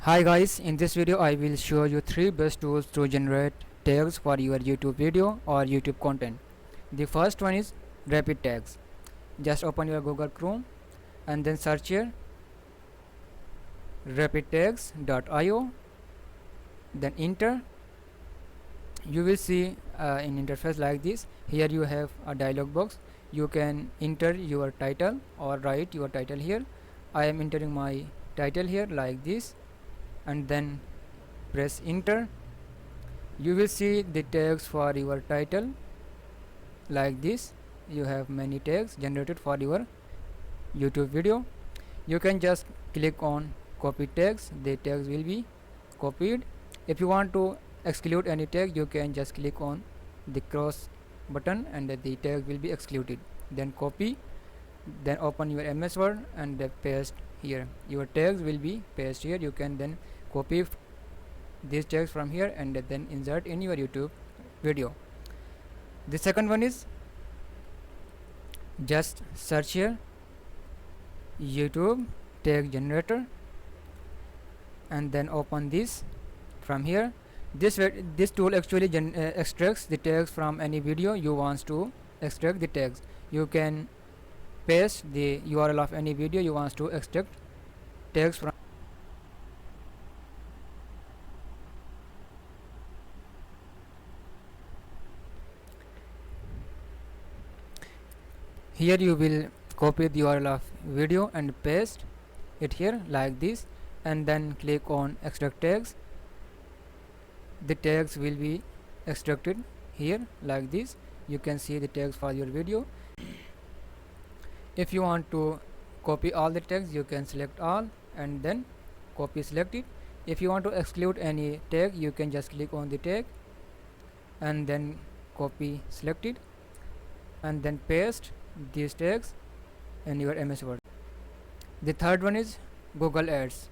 Hi guys, in this video I will show you 3 best tools to generate tags for your YouTube video or YouTube content. The first one is rapid tags. Just open your Google Chrome and then search here rapidtags.io, then enter. You will see an interface like this. Here you have a dialog box. You can enter your title or write your title here. I am entering my title here like this, and then press enter. You will see the tags for your title like this. You have many tags generated for your YouTube video. You can just click on copy tags. The tags will be copied. If you want to exclude any tag, you can just click on the cross button and the tag will be excluded. Then copy, then open your MS Word and paste here. Your tags will be pasted here. You can then copy these tags from here and then insert in your YouTube video. The second one is just search here YouTube tag generator and then open this from here. This tool actually extracts the tags from any video you want to extract the tags. You can paste the URL of any video you want to extract tags from. Here you will copy the URL of video and paste it here like this, and then click on extract tags. The tags will be extracted here like this. You can see the tags for your video. If you want to copy all the tags, you can select all and then copy selected. If you want to exclude any tag, you can just click on the tag and then copy selected and then paste these tags in your MS Word. The third one is Google Ads.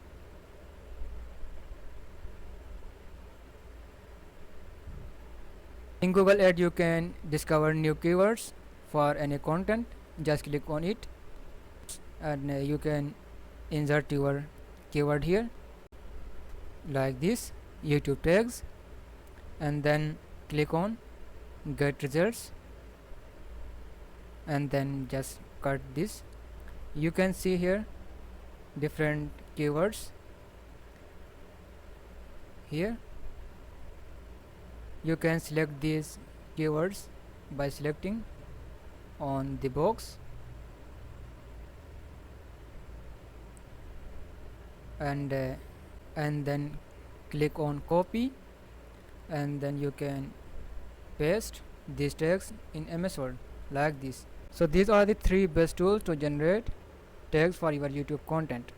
In Google Ads, you can discover new keywords for any content. Just click on it and you can insert your keyword here like this, YouTube tags, and then click on get results and then just cut this. You can see here different keywords here. You can select these keywords by selecting on the box and then click on copy, and then you can paste these tags in MS Word like this. So these are the 3 best tools to generate tags for your YouTube content.